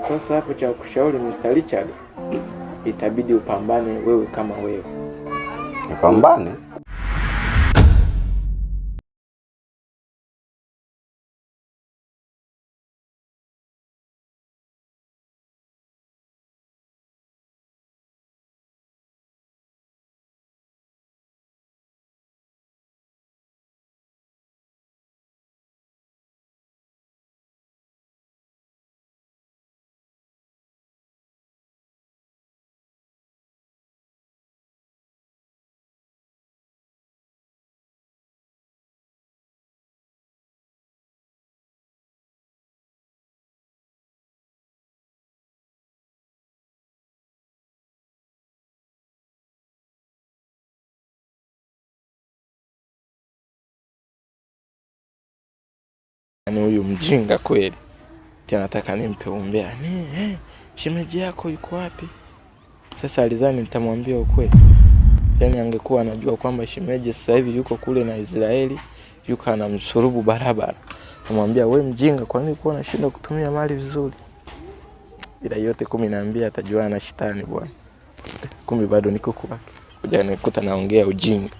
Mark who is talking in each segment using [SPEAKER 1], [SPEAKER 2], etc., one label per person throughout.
[SPEAKER 1] Sasa hapo cha kushauri Mr. Richard, itabidi upambane wewe kama wewe.
[SPEAKER 2] Nipambane?
[SPEAKER 1] Ni huyu mjinga kweli. Tena nataka nimpe umbea. Shemeji yako yuko wapi? Sasa alizani nitamwambia ukweli. Yaani angekuwa anajua kwamba shemeji sasa hivi yuko kule na Israeli, yuko anamsurubu barabara. Namwambia wewe mjinga, kwa nini uko unashinda kutumia mali vizuri? Ila yote 12 atajua na shetani bwana. Kumbe bado niko kwake. Kuja nikuta naongea ujinga.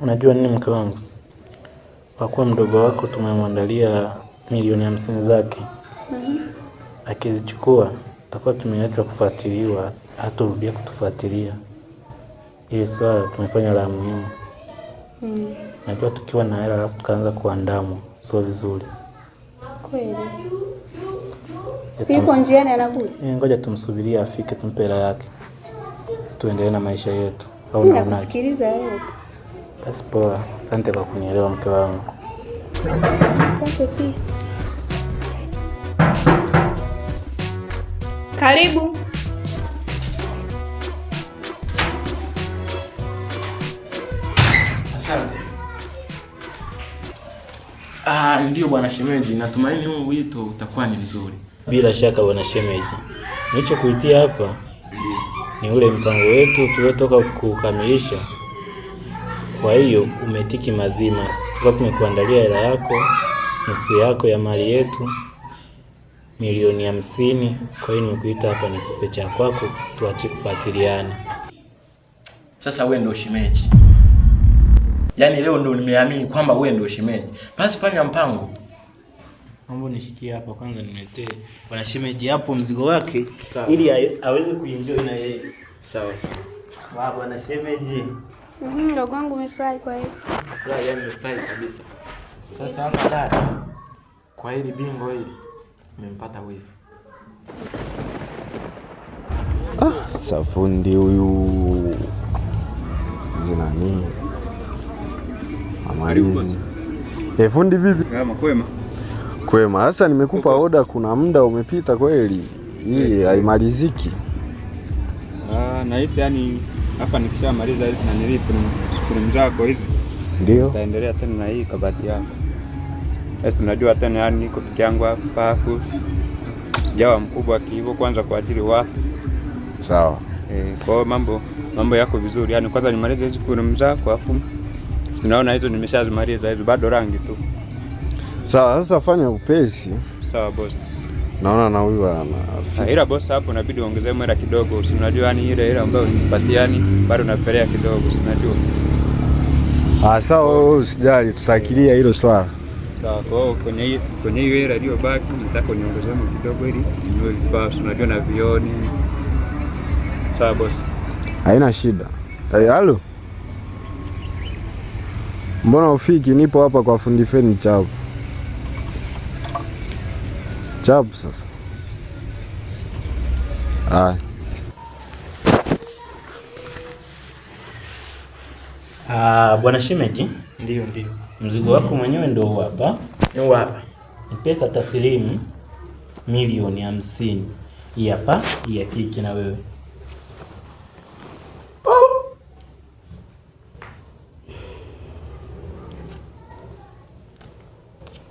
[SPEAKER 3] Unajua nini mke wangu? Kwa kuwa mdogo wako tumemwandalia milioni 50 zake. Akizichukua tutakuwa tumeachwa kufuatiliwa, hatarudia kutufuatilia. Ile swala tumefanya la muhimu. Najua tukiwa na hela alafu tukaanza kuandamwa sio vizuri.
[SPEAKER 4] Kweli. Sipo njiani anakuja.
[SPEAKER 3] Ngoja tumsubirie afike tumpe hela yake. Tuendelee na maisha yetu.
[SPEAKER 4] Mimi nakusikiliza yote.
[SPEAKER 3] Basi poa. Asante kwa kunielewa mke wangu.
[SPEAKER 4] Asante pia. Karibu.
[SPEAKER 1] Asante. Ndio bwana shemeji, natumaini huu wito utakuwa ni mzuri.
[SPEAKER 3] Bila shaka bwana shemeji. Nilichokuitia hapa ni ule mpango wetu tuliotoka kukamilisha. Kwa hiyo umetiki mazima. Tuko tumekuandalia hela yako, nusu yako ya mali yetu, milioni 50. Kwa hiyo nimekuita hapa nikupe cha kwako, tuache kufuatiliana.
[SPEAKER 1] Sasa wewe ndio shemeji. Yaani leo ndio nimeamini kwamba wewe ndio shemeji. Basi fanya mpango.
[SPEAKER 3] Mambo nishikie hapa kwanza niletee bwana shemeji hapo mzigo wake ili aweze kuenjoy na yeye.
[SPEAKER 1] Sawa sawa.
[SPEAKER 3] Bwana shemeji.
[SPEAKER 4] Ndogo wangu umefurahi kwa hiyo.
[SPEAKER 1] Furahi yani umefurahi kabisa. Sasa hapa dada. Kwa hili bingo hili nimempata wifi.
[SPEAKER 2] Safundi huyu zinani amalizi. Fundi vipi?
[SPEAKER 5] Kama kwema.
[SPEAKER 2] Kwema. Sasa nimekupa oda, kuna muda umepita kweli. Hii haimaliziki.
[SPEAKER 5] Na hisi yani hapa nikishamaliza hizi na nilipo ni mzako hizi.
[SPEAKER 2] Ndio.
[SPEAKER 5] Taendelea tena na hii kabati yako. Sasa unajua tena yani niko peke yangu hapa sijawa mkubwa hivyo kwanza kwa ajili watu.
[SPEAKER 2] Sawa.
[SPEAKER 5] Kwa mambo yako vizuri. Yani kwanza nimalize hizi kuna mzako afu tunaona hizo nimeshazimaliza hizo bado rangi tu.
[SPEAKER 2] Sawa, sasa fanya upesi.
[SPEAKER 5] Sawa boss.
[SPEAKER 2] Naona na huyu ana.
[SPEAKER 5] Ila boss hapo inabidi uongezee hela kidogo. Unajua yani ile hela ambayo unipatia yani bado napelea kidogo, unajua.
[SPEAKER 2] Sawa, usijali tutakilia hilo swala.
[SPEAKER 5] Sawa, kwenye hiyo hela hiyo baki nataka niongezee kidogo ili niwe vifaa, unajua na vioni. Sawa boss.
[SPEAKER 2] Haina shida. Halo. Mbona ufiki? Nipo hapa kwa fundi feni chao. Chapu sasa.
[SPEAKER 3] Bwana shemeji.
[SPEAKER 1] Ndio.
[SPEAKER 3] Mzigo wako mwenyewe ndio hapa.
[SPEAKER 1] Ni hapa.
[SPEAKER 3] Ni pesa taslimu milioni 50. Hii hapa, hii ya kiki na wewe.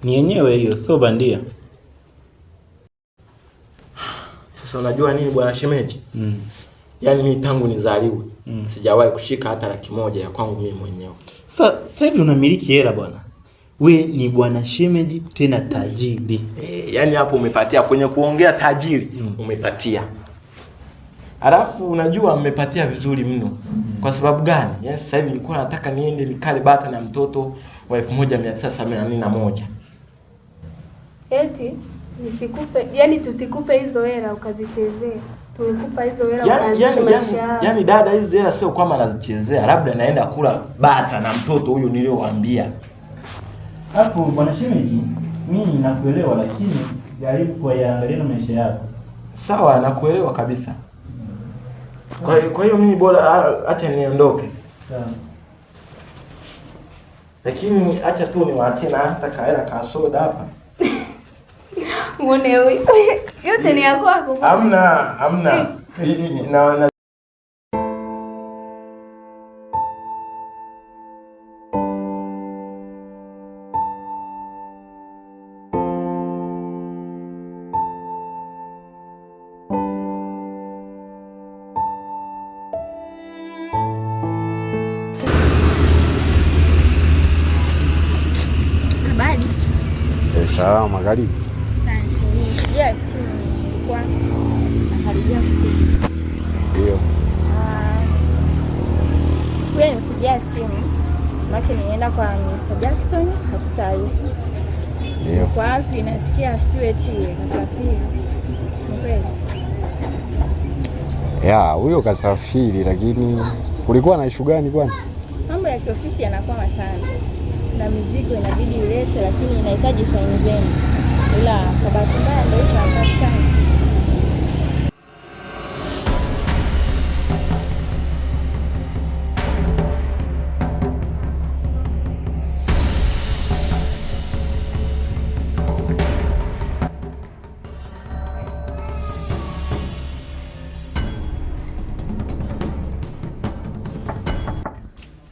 [SPEAKER 3] Ni yenyewe hiyo, sio bandia.
[SPEAKER 1] Sasa unajua nini bwana shemeji? Yaani mimi tangu nizaliwe sijawahi kushika hata 100,000 ya kwangu mimi mwenyewe.
[SPEAKER 3] Sasa hivi unamiliki hela bwana. We ni bwana shemeji tena tajiri.
[SPEAKER 1] Yaani hapo umepatia kwenye kuongea tajiri, umepatia. Alafu unajua umepatia vizuri mno. Kwa sababu gani? Yaani sasa hivi nilikuwa nataka niende nikale bata na mtoto wa 1981.
[SPEAKER 4] Eti nisikupe, yani tusikupe hizo hela ukazichezea. Tulikupa hizo hela ukaanzisha maisha.
[SPEAKER 1] Yaani dada, hizo hela sio kwamba nazichezea, labda naenda kula bata na mtoto huyu niliowaambia.
[SPEAKER 3] Hapo bwana shemeji, mimi nakuelewa, lakini jaribu kuangalia maisha yako.
[SPEAKER 1] Sawa, nakuelewa kabisa. Kwa hiyo mimi bora acha niondoke.
[SPEAKER 3] Sawa.
[SPEAKER 1] Lakini acha tu niwaachie na hata kaela ka soda hapa.
[SPEAKER 4] Muone huyu. Yote ni yako hapo.
[SPEAKER 1] Hamna. Na
[SPEAKER 2] salama, karibu.
[SPEAKER 6] Asante. Yes, kwa nakaribia kufika.
[SPEAKER 2] Ndio.
[SPEAKER 6] Siku ile nikupigia simu, maana nienda kwa Mr. Jackson hakutaarifu.
[SPEAKER 2] Ndio.
[SPEAKER 6] Kwa wapi nasikia steweti kasafiri. Ni kweli?
[SPEAKER 2] Ya, huyo kasafiri, lakini kulikuwa na issue gani kwani?
[SPEAKER 6] Mambo ya kiofisi yanakwama sana. Na mizigo inabidi ilete, lakini inahitaji saini zenu. Ila kwa bahati mbaya ndio hapatikani.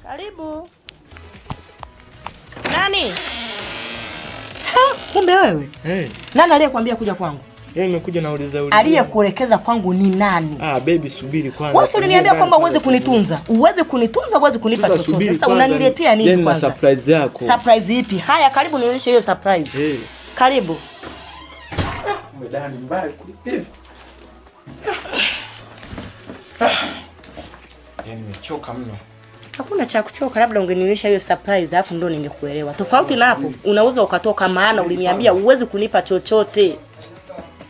[SPEAKER 7] Karibu. Nani? Kumbe wewe? Nani aliyekuambia kuja kwangu?
[SPEAKER 1] Yeye nimekuja nauliza.
[SPEAKER 7] Aliyekuelekeza kwangu ni nani?
[SPEAKER 1] Baby subiri kwanza.
[SPEAKER 7] Wewe uliniambia kwamba uweze kunitunza. Uweze kunipa chochote. Sasa unaniletea nini kwanza?
[SPEAKER 1] Na surprise yako.
[SPEAKER 7] Surprise ipi? Haya, karibu nionyeshe hiyo surprise. Karibu.
[SPEAKER 1] Umedani mbali kulipi? Yaani nimechoka mno.
[SPEAKER 7] Hakuna cha kuchoka, labda ungenionyesha hiyo surprise alafu ndo ningekuelewa. Tofauti na hapo, unaweza ukatoka, maana uliniambia uweze kunipa chochote.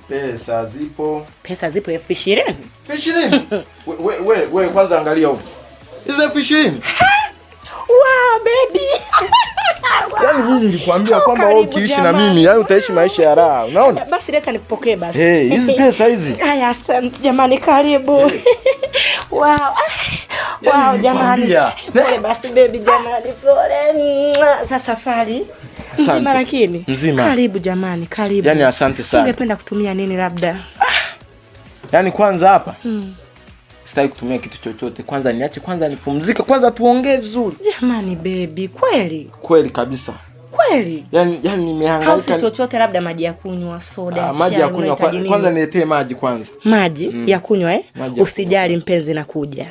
[SPEAKER 1] Pesa zipo.
[SPEAKER 7] Pesa zipo 20,000.
[SPEAKER 1] 20,000? Wewe kwanza angalia huko. Hizo 20,000?
[SPEAKER 7] Wow, baby.
[SPEAKER 1] Yaani mimi nilikwambia kwamba wewe ukiishi na mimi, yaani utaishi maisha ya raha. Unaona?
[SPEAKER 7] Basi leta nikupokee basi.
[SPEAKER 1] Hizi pesa hizi.
[SPEAKER 7] Haya, asante jamani, karibu. Wow. Wow, jamani. Pole basi baby, jamani, pole. Za safari. Mzima lakini.
[SPEAKER 1] Mzima.
[SPEAKER 7] Karibu jamani, karibu.
[SPEAKER 1] Yaani asante sana.
[SPEAKER 7] Ungependa kutumia nini labda?
[SPEAKER 1] Yaani kwanza hapa. Sitaki kutumia kitu chochote. Kwanza niache kwanza nipumzike, kwanza tuongee vizuri.
[SPEAKER 7] Jamani baby, kweli?
[SPEAKER 1] Kweli kabisa.
[SPEAKER 7] Kweli?
[SPEAKER 1] Yaani nimehangaika.
[SPEAKER 7] Hausi chochote labda maji ya kunywa, soda,
[SPEAKER 1] maji ya kunywa kwanza niletee maji kwanza.
[SPEAKER 7] Maji ya kunywa Usijali mpenzi, nakuja.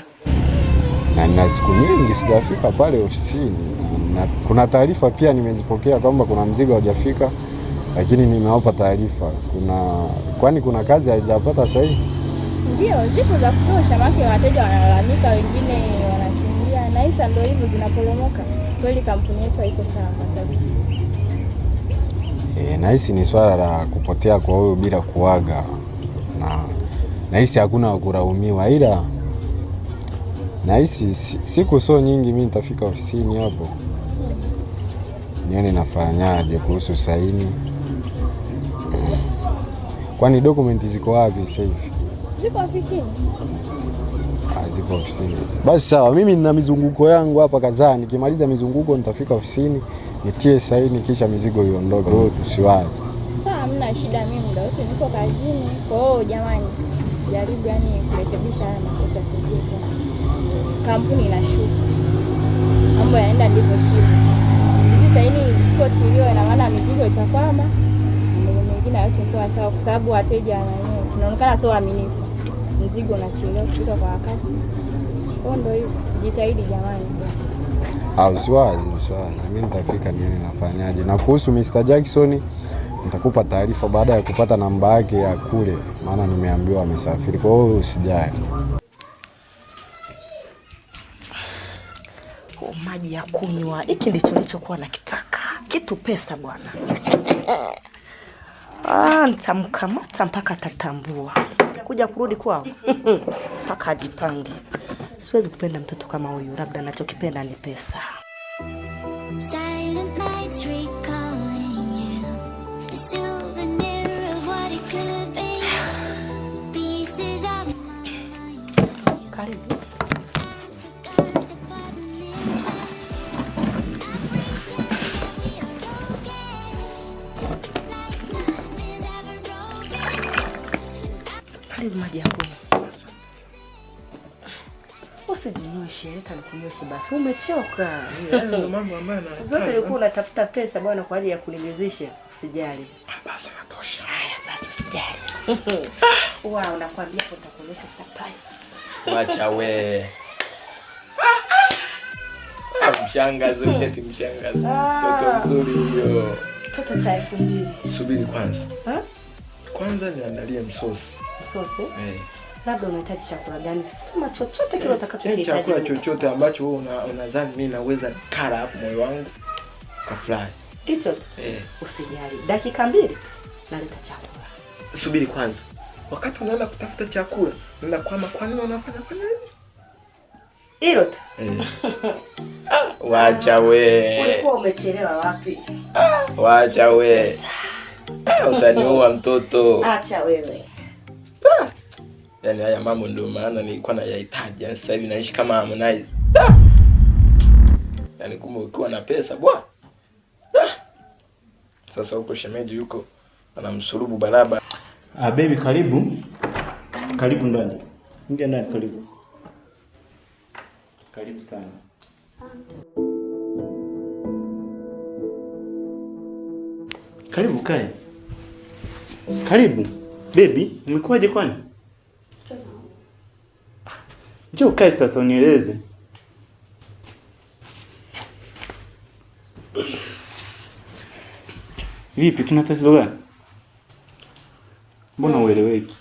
[SPEAKER 2] Na nina siku nyingi sijafika pale ofisini. Na kuna taarifa pia nimezipokea kwamba kuna mzigo hujafika, lakini nimewapa taarifa. Kwani kuna kazi haijapata sasa hivi?
[SPEAKER 6] Ndio, zipo za kutosha, maana wateja wanalalamika, wengine wanakimbia, na hisa ndio hivyo zinaporomoka. Kweli kampuni yetu haiko sawa kwa sasa.
[SPEAKER 2] Na hisi ni swala la kupotea kwa huyo bila kuaga. Na hisi hakuna wa kulaumiwa, ila na hisi siku so nyingi mimi nitafika ofisini hapo. Nione nafanyaje kuhusu saini. Kwani dokumenti ziko wapi sasa hivi?
[SPEAKER 6] Ziko ofisini.
[SPEAKER 2] Ziko ofisini. Basi sawa, mimi nina mizunguko yangu hapa kadhaa. Nikimaliza mizunguko nitafika ofisini, nitie saini kisha mizigo iondoke. Tusiwaze.
[SPEAKER 6] Sawa, mna hamna shida, mimi muda wote niko kazini. Kwa hiyo jamani, jaribu yani kurekebisha haya makosa sije tena. Kampuni inashuka. Mambo yanaenda ndivyo sivyo. Sasa hii sport iliyo ina maana mizigo itakwama. Mwingine hayachokuwa sawa kwa sababu wateja wenyewe tunaonekana sio waaminifu. Mzigo unachelewa kufika kwa wakati. Kwa ndio hivyo, jitahidi jamani basi.
[SPEAKER 2] Usiwazi. Mimi nitafika nini nafanyaje. Na kuhusu Mr. Jackson nitakupa taarifa baada ya kupata namba yake ya kule, maana nimeambiwa amesafiri. Kwa hiyo usijali.
[SPEAKER 7] Maji ya kunywa. Hiki ndicho nilichokuwa nakitaka. Kitu pesa bwana. Nitamkamata mpaka atatambua. Kuja kurudi kwao. Mpaka ajipange. Siwezi kupenda mtoto kama huyu, labda anachokipenda ni pesa.
[SPEAKER 8] Silent nights recalling you, a souvenir of what it could be. Pieces of my mind.
[SPEAKER 7] Karibu. Karibu maji ya kunywa. Usijinyweshe, nikunyoshe basi. Umechoka.
[SPEAKER 1] Ndio mambo ambayo na
[SPEAKER 7] zote ulikuwa unatafuta pesa bwana kwa ajili ya kunimezesha. Usijali.
[SPEAKER 1] basi natosha.
[SPEAKER 7] Haya basi usijali. Wow, nakwambia nitakuonyesha surprise.
[SPEAKER 1] Wacha we. Mshangazi, eti mshangazi. Toto mzuri huyo.
[SPEAKER 7] Toto cha 2000.
[SPEAKER 1] Subiri kwanza. Kwanza niandalie msosi.
[SPEAKER 7] Msosi? Labda unahitaji chakula gani? Sema chochote kile utakachokihitaji.
[SPEAKER 1] Chakula chochote ambacho wewe unadhani mimi naweza kula hapo moyo wangu kafurahi.
[SPEAKER 7] Hicho tu? Usijali. Dakika 2 tu naleta chakula.
[SPEAKER 1] Subiri kwanza. Wakati unaenda kutafuta chakula, nenda kwa nini unafanya hivi?
[SPEAKER 7] Hilo tu.
[SPEAKER 1] Wacha we.
[SPEAKER 7] Ulikuwa umechelewa wapi?
[SPEAKER 1] Wacha we. Utaniua mtoto.
[SPEAKER 7] Acha wewe.
[SPEAKER 1] Yaani haya mambo ndio maana nilikuwa nayahitaji. Yaani sasa hivi naishi kama Harmonize. Yaani kumbe ukiwa na pesa bwana. Sasa huko shemeji yuko anamsulubu baraba.
[SPEAKER 3] Baby karibu. Karibu ndani. Ingia ndani karibu. Karibu sana. Karibu kae. Karibu. Baby, umekuaje kwani? Njoo kae sasa unieleze. Vipi, kuna tatizo gani? Mbona ueleweki?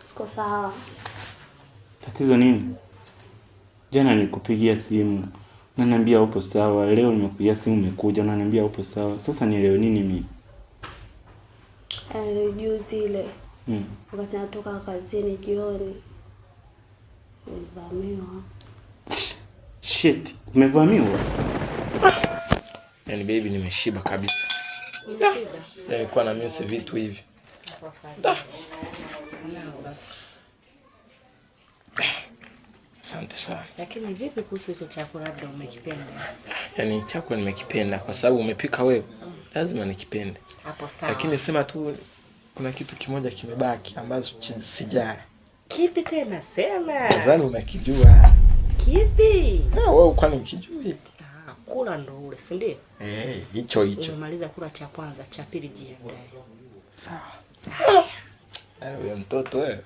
[SPEAKER 4] Siko sawa.
[SPEAKER 3] Tatizo nini? Jana nilikupigia simu, unaniambia upo sawa. Leo nimekupigia simu umekuja, unaniambia upo sawa. Sasa nielewe nini mimi?
[SPEAKER 4] Juzi ile. Wakati natoka kazini jioni. Nimevamiwa.
[SPEAKER 3] Shit, umevamiwa?
[SPEAKER 1] Yaani baby nimeshiba kabisa.
[SPEAKER 7] Umeshiba?
[SPEAKER 1] Yaani kwa na miss vitu hivi. Asante sana.
[SPEAKER 7] Lakini vipi kuhusu hicho chakula labda umekipenda?
[SPEAKER 1] Yaani chakula nimekipenda kwa sababu umepika wewe. Lazima nikipende.
[SPEAKER 7] Hapo sawa.
[SPEAKER 1] Lakini sema tu kuna kitu kimoja kimebaki ambacho sijara.
[SPEAKER 7] Kipi tena sema?
[SPEAKER 1] Nadhani unakijua.
[SPEAKER 7] Kipi?
[SPEAKER 1] Wewe kwani ukijui?
[SPEAKER 7] Kula ndo ule, si ndio?
[SPEAKER 1] Hicho.
[SPEAKER 7] Umemaliza kula cha kwanza, cha pili jiandae.
[SPEAKER 1] Sawa. Yaani wewe mtoto wewe.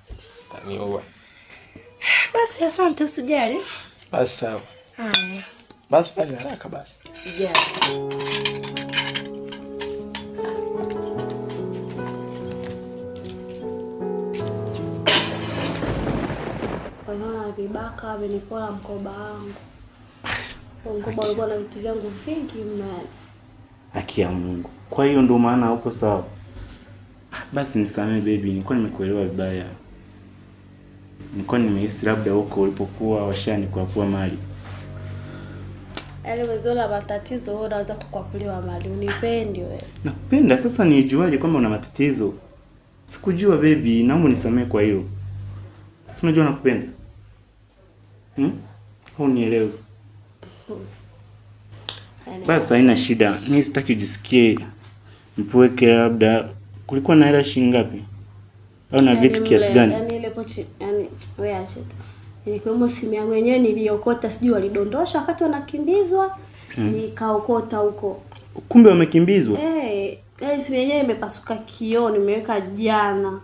[SPEAKER 1] Taniua.
[SPEAKER 7] Basi asante usijali.
[SPEAKER 1] Basi sawa.
[SPEAKER 7] Haya.
[SPEAKER 1] Basi fanya haraka basi.
[SPEAKER 7] Usijali.
[SPEAKER 4] Wanaona vibaka wamenipola mkoba wangu. Mkoba ulikuwa na vitu vyangu vingi mna.
[SPEAKER 3] Haki ya Mungu. Kwa hiyo ndio maana uko sawa. Basi nisamee baby, nilikuwa nimekuelewa vibaya. Nilikuwa nimehisi labda huko ulipokuwa washani kwa mali.
[SPEAKER 4] Yaani wezola matatizo wewe unaweza kukwapuliwa mali. Unipendi wewe.
[SPEAKER 3] Nakupenda, sasa nijuaje kwamba una matatizo? Sikujua baby, naomba nisamee kwa hilo. Si unajua nakupenda? Unielewe. Basi haina shida. Mimi sitaki ujisikie mpweke labda kulikuwa na hela shilingi ngapi? Au na vitu kiasi gani?
[SPEAKER 4] Yaani ile pochi, yaani wewe acha. Ilikuwa simu yangu yenyewe niliokota, sijui walidondosha wakati wanakimbizwa. Nikaokota huko.
[SPEAKER 3] Kumbe wamekimbizwa?
[SPEAKER 4] Simu yenyewe imepasuka kioo, nimeweka jana.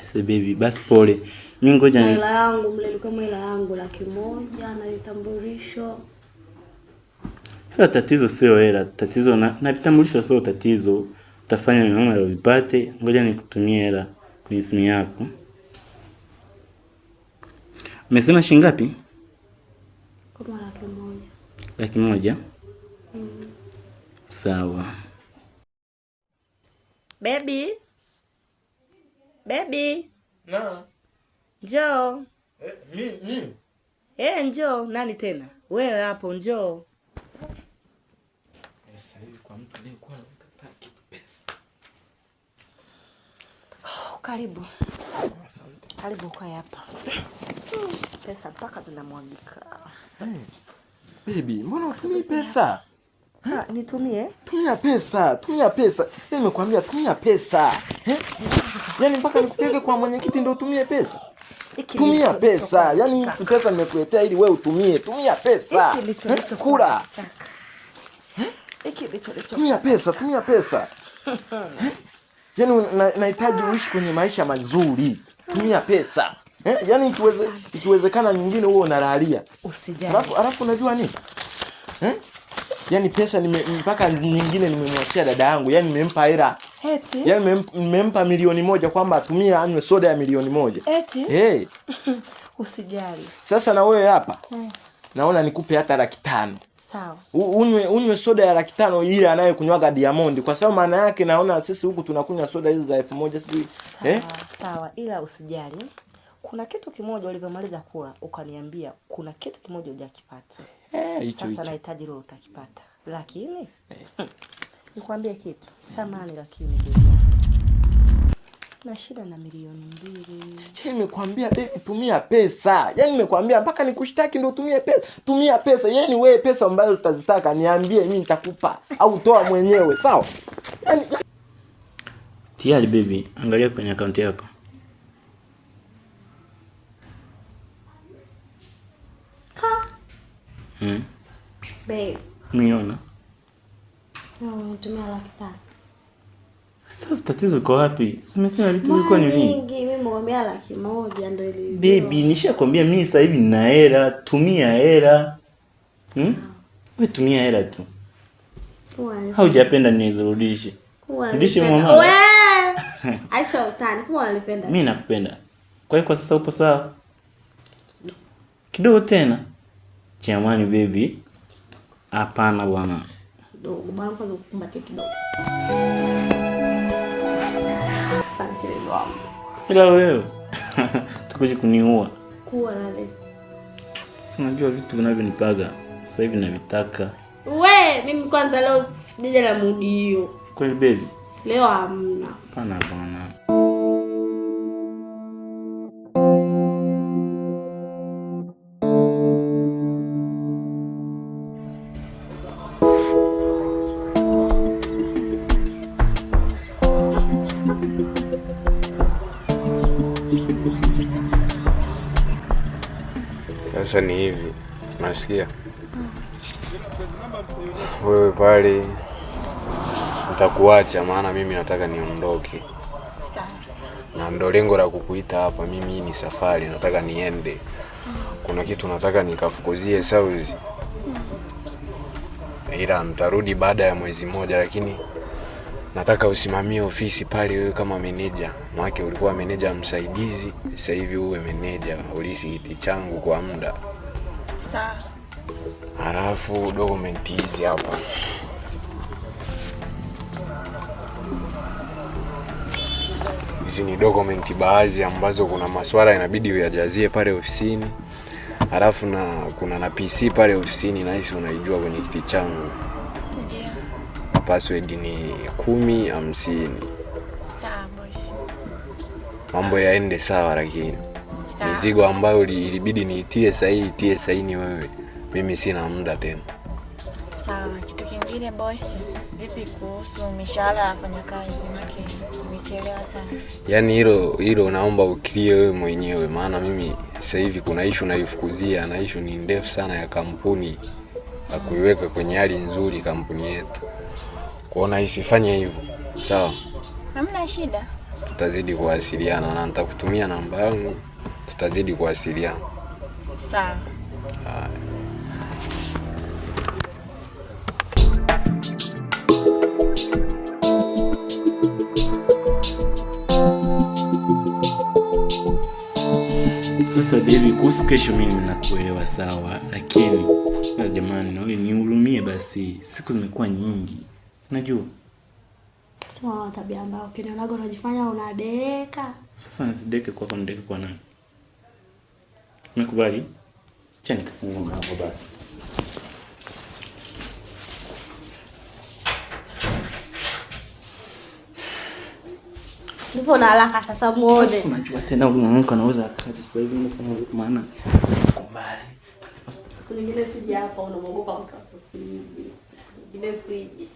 [SPEAKER 3] Sasa baby, basi pole. Mimi ngoja
[SPEAKER 4] hela yangu mle ilikuwa hela yangu 100,000 na vitambulisho.
[SPEAKER 3] Sasa tatizo sio hela, tatizo na vitambulisho sio tatizo. Utafanya mama leo vipate. Ngoja nikutumie hela kwenye simu yako. Umesema shilingi ngapi?
[SPEAKER 4] Kama 100,000.
[SPEAKER 3] 100,000? Sawa.
[SPEAKER 7] Baby.
[SPEAKER 1] Na.
[SPEAKER 7] Njoo.
[SPEAKER 1] Mimi.
[SPEAKER 7] Njoo. Nani tena? Wewe hapo njoo.
[SPEAKER 1] Sasa hivi kwa mtu aliyekuwa anakataa kitu pesa.
[SPEAKER 7] Karibu. Karibu ukae hapa. Pesa mpaka zinamwagika.
[SPEAKER 1] Baby, mbona usimi pesa?
[SPEAKER 7] Nitumie?
[SPEAKER 1] Tumia pesa. Nimekwambia tumia pesa. Yaani mpaka nikupeleke kwa mwenyekiti ndio utumie pesa. Tumia pesa. Yaani hii pesa nimekuletea ili wewe utumie. Tumia pesa. Kula. Tumia pesa. Yaani nahitaji uishi kwenye maisha mazuri. Tumia pesa. Yaani ikiwezekana nyingine wewe unalalia.
[SPEAKER 7] Usijali.
[SPEAKER 1] Alafu unajua nini? Yaani pesa mpaka nyingine nimemwachia dada yangu. Yaani nimempa hela.
[SPEAKER 7] Eti?
[SPEAKER 1] Yaani nimempa 1,000,000 kwamba atumie anywe soda ya 1,000,000.
[SPEAKER 7] Eti? Usijali.
[SPEAKER 1] Sasa na wewe hapa. Naona nikupe hata 500,000.
[SPEAKER 7] Sawa.
[SPEAKER 1] Unywe soda ya 500,000 ile anayekunywaga Diamond, kwa sababu maana yake naona sisi huku tunakunywa soda hizo za 1,000 sijui.
[SPEAKER 7] Sawa, ila usijali. Kuna kitu kimoja ulivyomaliza kula ukaniambia kuna kitu kimoja hujakipata. Sasa nahitaji leo utakipata. Lakini nikwambie kitu. Samahani lakini na shida na 2,000,000.
[SPEAKER 1] Nimekwambia baby tumia pesa. Yaani nimekwambia mpaka nikushtaki ndio utumie pesa. Tumia pesa. Yaani wewe pesa ambayo utazitaka niambie mimi nitakupa au toa mwenyewe, sawa? Yaani
[SPEAKER 3] Tayari baby, angalia kwenye account yako.
[SPEAKER 4] Babe.
[SPEAKER 3] Umeona?
[SPEAKER 4] Tumia 500,000.
[SPEAKER 3] Sasa tatizo liko wapi? Simesema vitu vilikuwa ni vingi.
[SPEAKER 4] Mimi nimwambia 100,000 ndio ile.
[SPEAKER 3] Baby, nishakwambia mimi sasa hivi nina hela, tumia hela. Wewe tumia hela tu. Haujapenda nizirudishe. Rudishe mama.
[SPEAKER 4] Wewe. Acha utani, kama unanipenda.
[SPEAKER 3] Mimi nakupenda. Kwa hiyo kwa sasa upo sawa? Kidogo tena. Jamani baby. Hapana bwana.
[SPEAKER 4] Kidogo bwana, kwa kukumbatia kidogo. Asante wangu.
[SPEAKER 3] Ila wewe tukuje kuniua.
[SPEAKER 4] Kuwa na leo.
[SPEAKER 3] Si unajua vitu vinavyonipaga sasa hivi navitaka.
[SPEAKER 4] Mimi kwanza leo sijaja na mood hiyo.
[SPEAKER 3] Kweli baby?
[SPEAKER 4] Leo hamna.
[SPEAKER 3] Hapana bwana.
[SPEAKER 2] Sasa ni hivi, nasikia wewe pale nitakuacha, maana mimi nataka niondoke.
[SPEAKER 6] Sawa.
[SPEAKER 2] Na ndo lengo la kukuita hapa. Mimi ni safari, nataka niende. Kuna kitu nataka nikafukuzie Sauzi. Ila nitarudi baada ya mwezi mmoja, lakini nataka usimamie ofisi pale wewe kama meneja. Maana ulikuwa meneja msaidizi, sasa hivi uwe meneja, ulisi kiti changu kwa muda.
[SPEAKER 6] Sawa.
[SPEAKER 2] Halafu document hizi hapa. Hizi ni document baadhi ambazo kuna maswala inabidi uyajazie pale ofisini. Halafu kuna na PC pale ofisini, na hisi unaijua kwenye kiti changu.
[SPEAKER 6] Ndio.
[SPEAKER 2] Password ni 1050.
[SPEAKER 6] Sawa boss.
[SPEAKER 2] Mambo yaende sawa, lakini mizigo ambayo ilibidi niitie saini wewe. Mimi sina muda tena.
[SPEAKER 6] Sawa, kitu kingine boss, vipi kuhusu mishahara ya wafanyakazi? Maana nimechelewa sana.
[SPEAKER 2] Yaani hilo naomba ukilie wewe mwenyewe, maana mimi sasa hivi kuna issue naifukuzia, na issue ni ndefu sana ya kampuni na kuiweka kwenye hali nzuri kampuni yetu. Kuona isifanye hivyo. Sawa?
[SPEAKER 6] Hamna shida.
[SPEAKER 2] Tutazidi kuwasiliana na nitakutumia namba yangu. Tutazidi kuwasiliana.
[SPEAKER 6] Sawa.
[SPEAKER 3] Sasa baby, kuhusu kesho mimi ninakuelewa sawa, lakini jamani na wewe nihurumie basi. Siku zimekuwa nyingi. Unajua?
[SPEAKER 4] Sema tabia mbaya, ukiniona unajifanya unadeka.
[SPEAKER 3] Sasa nisideke kwa ndeke kwa nani? Umekubali? Chani kufungua hapo basi.
[SPEAKER 4] Nipo na haraka sasa muone.
[SPEAKER 3] Unajua tena unaanguka naweza akati sasa hivi unafanya maana kubali.
[SPEAKER 4] Siku nyingine sije hapa unamogopa mtu. Nyingine sije.